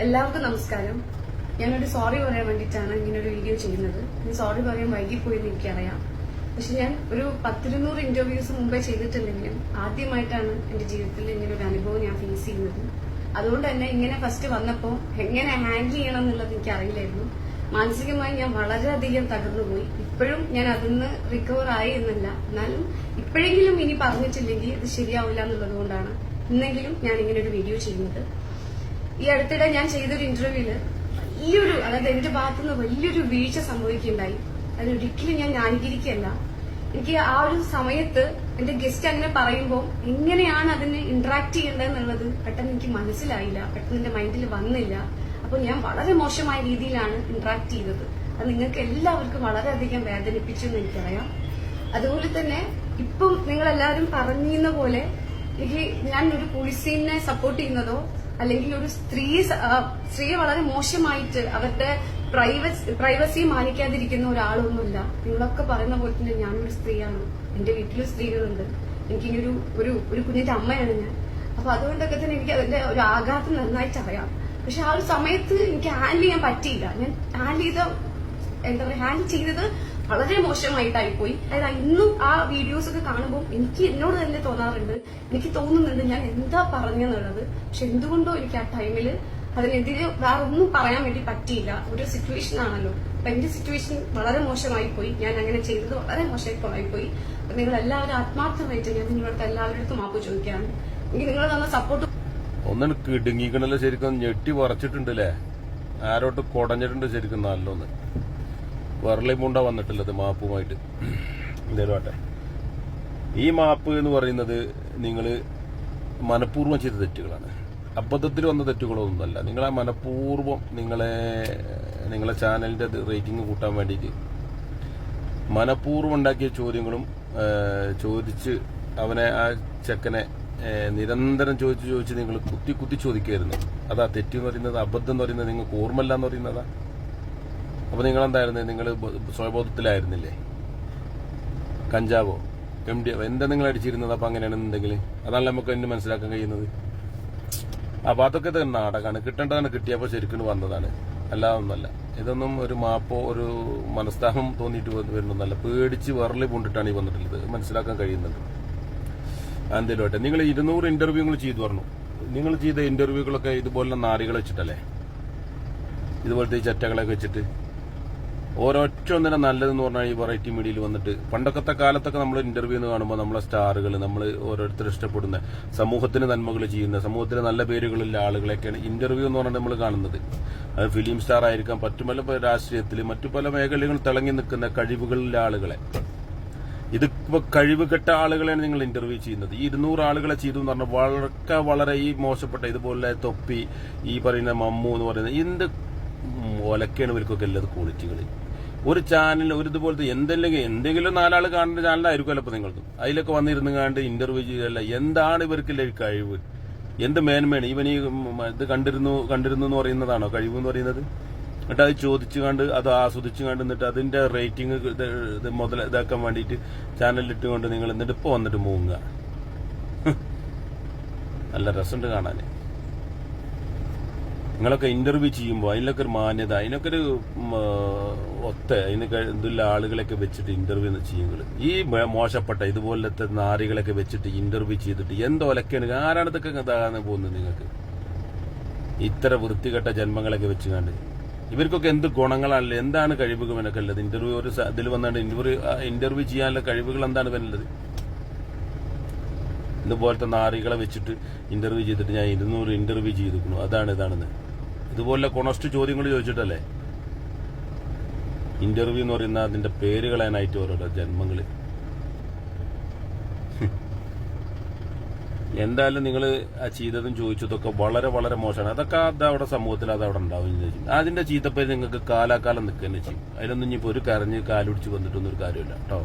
എല്ലാവർക്കും നമസ്കാരം. ഞാനൊരു സോറി പറയാൻ വേണ്ടിയിട്ടാണ് ഇങ്ങനൊരു വീഡിയോ ചെയ്യുന്നത്. സോറി പറയാൻ വൈകിപ്പോയെന്ന് എനിക്കറിയാം. പക്ഷെ ഞാൻ ഒരു 10-200 ഇന്റർവ്യൂസ് മുമ്പേ ചെയ്തിട്ടുണ്ടെങ്കിലും ആദ്യമായിട്ടാണ് എന്റെ ജീവിതത്തിൽ ഇങ്ങനെ ഒരു അനുഭവം ഞാൻ ഫേസ് ചെയ്യുന്നത്. അതുകൊണ്ട് തന്നെ ഇങ്ങനെ ഫസ്റ്റ് വന്നപ്പോൾ എങ്ങനെ ഹാൻഡിൽ ചെയ്യണം എന്നുള്ളത് എനിക്ക് അറിയില്ലായിരുന്നു. മാനസികമായി ഞാൻ വളരെയധികം തകർന്നുപോയി. ഇപ്പോഴും ഞാൻ അതിന്ന് റിക്കവർ ആയി എന്നല്ല, എന്നാലും ഇപ്പോഴെങ്കിലും ഇനി പറഞ്ഞിട്ടില്ലെങ്കിൽ ഇത് ശരിയാവില്ല എന്നുള്ളത് കൊണ്ടാണ് ഇന്നെങ്കിലും ഞാൻ ഇങ്ങനെ ഒരു വീഡിയോ ചെയ്യുന്നത്. ഈ അടുത്തിടെ ഞാൻ ചെയ്തൊരു ഇന്റർവ്യൂവില് അതായത് എന്റെ ഭാഗത്തുനിന്ന് വലിയൊരു വീഴ്ച സംഭവിക്കുകയുണ്ടായി. അതിനൊരിക്കലും ഞാൻ ന്യായീകരിക്കുകയല്ല. എനിക്ക് ആ ഒരു സമയത്ത് എന്റെ ഗസ്റ്റ് അങ്ങനെ പറയുമ്പോൾ എങ്ങനെയാണ് അതിന് ഇന്ററാക്ട് ചെയ്യേണ്ടതെന്നുള്ളത് പെട്ടെന്ന് എനിക്ക് മനസ്സിലായില്ല, പെട്ടെന്ന് എന്റെ മൈൻഡിൽ വന്നില്ല. അപ്പോൾ ഞാൻ വളരെ മോശമായ രീതിയിലാണ് ഇന്ററാക്ട് ചെയ്തത്. അത് നിങ്ങൾക്ക് എല്ലാവർക്കും വളരെയധികം വേദനിപ്പിച്ചു എന്ന് എനിക്കറിയാം. അതുപോലെ തന്നെ ഇപ്പം നിങ്ങൾ എല്ലാവരും പറഞ്ഞിരുന്ന പോലെ എനിക്ക് ഞാൻ ഒരു പോലീസിനെ സപ്പോർട്ട് ചെയ്യുന്നതോ അല്ലെങ്കിൽ ഒരു സ്ത്രീയെ വളരെ മോശമായിട്ട് അവരുടെ പ്രൈവസി മാനിക്കാതിരിക്കുന്ന ഒരാളൊന്നുമില്ല. നിങ്ങളൊക്കെ പറയുന്ന പോലെ തന്നെ ഞാനൊരു സ്ത്രീയാണ്, എന്റെ വീട്ടിലും സ്ത്രീകളുണ്ട്, എനിക്കിങ്ങനെ ഒരു കുഞ്ഞിന്റെ അമ്മയാണ് ഞാൻ. അപ്പൊ അതുകൊണ്ടൊക്കെ തന്നെ എനിക്ക് അതിന്റെ ഒരു ആഘാതം നന്നായിട്ട് അറിയാം. പക്ഷെ ആ ഒരു സമയത്ത് എനിക്ക് ഹാൻഡിൽ ചെയ്യാൻ പറ്റിയില്ല. ഞാൻ ഹാൻഡിൽ ചെയ്തത് വളരെ മോശമായിട്ടായിപ്പോയി. അതായത് ഇന്നും ആ വീഡിയോസ് ഒക്കെ കാണുമ്പോൾ എനിക്ക് എന്നോട് തന്നെ തോന്നാറുണ്ട്, എനിക്ക് തോന്നുന്നുണ്ട് ഞാൻ എന്താ പറഞ്ഞെന്നുള്ളത്. പക്ഷെ എന്തുകൊണ്ടോ എനിക്ക് ആ ടൈമിൽ അതിനെതിരെ വേറെ ഒന്നും പറയാൻ വേണ്ടി പറ്റിയില്ല. ഒരു സിറ്റുവേഷൻ ആണല്ലോ. അപ്പൊ എന്റെ സിറ്റുവേഷൻ വളരെ മോശമായി പോയി. ഞാൻ അങ്ങനെ ചെയ്തത് വളരെ മോശമായി പോയി. അപ്പൊ നിങ്ങൾ എല്ലാവരും ആത്മാർത്ഥമായിട്ട് ഞാൻ നിങ്ങളുടെ എല്ലാവരുടെ മാപ്പ് ചോദിക്കുകയാണ്. എനിക്ക് നിങ്ങൾ തന്ന സപ്പോർട്ട് ഒന്നും കിടുങ്ങിക്കണല്ലോ, ശരിക്കും ഞെട്ടി വറച്ചിട്ടുണ്ടല്ലേ, ആരോട്ട് കുടഞ്ഞിട്ടുണ്ട് ശരിക്കും. നല്ലൊന്ന് വെറളിമുണ്ട വന്നിട്ടുള്ളത് മാപ്പുമായിട്ട്. എന്തേലുമാട്ടെ, ഈ മാപ്പ് എന്ന് പറയുന്നത് നിങ്ങൾ മനഃപൂർവ്വം ചെയ്ത തെറ്റുകളാണ്, അബദ്ധത്തിൽ വന്ന തെറ്റുകളൊന്നുമല്ല. നിങ്ങളെ മനഃപൂർവ്വം നിങ്ങളെ ചാനലിന്റെ റേറ്റിംഗ് കൂട്ടാൻ വേണ്ടിയിട്ട് മനഃപൂർവ്വം ഉണ്ടാക്കിയ ചോദ്യങ്ങളും ചോദിച്ച് അവനെ ആ ചെക്കനെ നിരന്തരം ചോദിച്ച് നിങ്ങൾ കുത്തി ചോദിക്കുകയായിരുന്നു. അതാ തെറ്റെന്ന് പറയുന്നത്, അബദ്ധം എന്ന് പറയുന്നത് നിങ്ങൾക്ക് ഓർമ്മല്ല എന്ന് പറയുന്നതാ. അപ്പൊ നിങ്ങൾ എന്തായിരുന്നു, നിങ്ങൾ സ്വബോധത്തിലായിരുന്നില്ലേ? കഞ്ചാവോ MD എന്താ നിങ്ങൾ അടിച്ചിരുന്നത്? അപ്പൊ അങ്ങനെയാണെന്നുണ്ടെങ്കിൽ അതാണ് നമുക്ക് എന്നെ മനസ്സിലാക്കാൻ കഴിയുന്നത്. അപ്പൊ അതൊക്കെ നാടകമാണ്, കിട്ടേണ്ടതാണ്, കിട്ടിയപ്പോൾ ശരിക്കും വന്നതാണ്, അല്ലാതെ ഒന്നല്ല. ഇതൊന്നും ഒരു മാപ്പോ ഒരു മനസ്താപം തോന്നിയിട്ട് വരുന്നതല്ല. പേടിച്ച് വിറളി പൂണ്ടിട്ടാണ് ഈ വന്നിട്ടുള്ളത്, മനസ്സിലാക്കാൻ കഴിയുന്നുണ്ട്. എന്തേലുമാട്ടെ, നിങ്ങൾ 200 ഇന്റർവ്യൂകൾ ചെയ്തു പറഞ്ഞു. നിങ്ങൾ ചെയ്ത ഇന്റർവ്യൂകളൊക്കെ ഇതുപോലെ നാരികളെ വെച്ചിട്ടല്ലേ, ഇതുപോലത്തെ ഈ ചറ്റകളൊക്കെ വെച്ചിട്ട്. ഓരോറ്റ ഒന്നിനെ നല്ലതെന്ന് പറഞ്ഞാൽ ഈ വെറൈറ്റി മീഡിയയിൽ വന്നിട്ട് പണ്ടൊക്കത്തെ കാലത്തൊക്കെ നമ്മൾ ഇന്റർവ്യൂ എന്ന് കാണുമ്പോൾ നമ്മളെ സ്റ്റാറുകൾ, നമ്മൾ ഓരോരുത്തർ ഇഷ്ടപ്പെടുന്ന, സമൂഹത്തിന് നന്മകൾ ചെയ്യുന്ന, സമൂഹത്തിന് നല്ല പേരുകളുള്ള ആളുകളെയൊക്കെയാണ് ഇന്റർവ്യൂ എന്ന് പറഞ്ഞാൽ നമ്മൾ കാണുന്നത്. അത് ഫിലിം സ്റ്റാർ ആയിരിക്കാം, മറ്റു പല രാഷ്ട്രീയത്തിൽ മറ്റു പല മേഖലകളിൽ തിളങ്ങി നിൽക്കുന്ന കഴിവുകളുള്ള ആളുകളെ. ഇതിപ്പോ കഴിവ് കെട്ട ആളുകളെയാണ് നിങ്ങൾ ഇന്റർവ്യൂ ചെയ്യുന്നത്. ഈ 200 ആളുകളെ ചെയ്തു എന്ന് പറഞ്ഞാൽ വളരെ ഈ മോശപ്പെട്ട ഇതുപോലെ തൊപ്പി, ഈ പറയുന്ന മമ്മു എന്ന് പറയുന്നത് എന്ത് ഒലക്കാണ് ഇവർക്കൊക്കെ എല്ലാത് ക്വാളിറ്റികൾ. ഒരു ചാനൽ ഒരു ഇതുപോലത്തെ എന്തെങ്കിലും 4 ആൾ കാണുന്ന ചാനലായിരിക്കുമല്ലോ ഇപ്പൊ നിങ്ങൾക്ക്. അതിലൊക്കെ വന്നിരുന്നു കണ്ട് ഇന്റർവ്യൂ ചെയ്തല്ല. എന്താണ് ഇവർക്കില്ല കഴിവ്, എന്ത് മേന്മയാണ്? ഇവൻ ഈ ഇത് കണ്ടിരുന്നു എന്ന് പറയുന്നതാണോ കഴിവ് എന്ന് പറയുന്നത്? എന്നിട്ട് അത് ചോദിച്ചു കണ്ട് അത് ആസ്വദിച്ചു കണ്ട് എന്നിട്ട് അതിന്റെ റേറ്റിംഗ് ഇതാക്കാൻ വേണ്ടിയിട്ട് ചാനലിലിട്ടുകൊണ്ട് നിങ്ങൾ എന്നിട്ട് ഇപ്പൊ വന്നിട്ട് മൂങ്ങുക. നല്ല രസമുണ്ട് കാണാൻ. നിങ്ങളൊക്കെ ഇന്റർവ്യൂ ചെയ്യുമ്പോൾ അതിനൊക്കെ ഒരു മാന്യത, അതിനൊക്കെ ഒരു അതിനൊക്കെ ഇതുള്ള ആളുകളൊക്കെ വെച്ചിട്ട് ഇന്റർവ്യൂ ചെയ്യുന്നത്. ഈ മോശപ്പെട്ട ഇതുപോലത്തെ നാരികളൊക്കെ വെച്ചിട്ട് ഇന്റർവ്യൂ ചെയ്തിട്ട് എന്തൊലക്കാണ്, ആരാണ് ഇതൊക്കെ ഇതാകാൻ പോകുന്നത്? നിങ്ങൾക്ക് ഇത്ര വൃത്തികെട്ട ജന്മങ്ങളൊക്കെ വെച്ച് കണ്ട് ഇവർക്കൊക്കെ എന്ത് ഗുണങ്ങളാണല്ലോ, എന്താണ് കഴിവുകൾ എന്നൊക്കെ ഉള്ളത്? ഇന്റർവ്യൂ ഒരു ഇതിൽ വന്നാണ്ട് ഇന്റർവ്യൂ ചെയ്യാനുള്ള കഴിവുകൾ എന്താണ് വരുന്നത്? ഇതുപോലത്തെ നാറികളെ വെച്ചിട്ട് ഇന്റർവ്യൂ ചെയ്തിട്ട് ഞാൻ 200 ഇന്റർവ്യൂ ചെയ്തിരിക്കുന്നു, ഇതാണെന്ന് ഇതുപോലെ കൊണസ്റ്റ് ചോദ്യങ്ങൾ ചോദിച്ചിട്ടല്ലേ ഇന്റർവ്യൂ എന്ന് പറയുന്ന അതിന്റെ പേര് കളയാനായിട്ട് ഓരോരോ ജന്മങ്ങള്. എന്തായാലും നിങ്ങൾ ആ ചെയ്തതും ചോദിച്ചതൊക്കെ വളരെ വളരെ മോശമാണ്. അതൊക്കെ അതവിടെ സമൂഹത്തിൽ അതവിടെ ഉണ്ടാവും. അതിന്റെ ചീത്തപ്പേര് നിങ്ങൾക്ക് കാലാകാലം നിൽക്കുക തന്നെ ചെയ്യും. അതിലൊന്നും ഇനിയിപ്പോൾ ഒരു കരഞ്ഞ് കാലുപിടിച്ച് വന്നിട്ടൊന്നും ഒരു കാര്യമില്ല കേട്ടോ.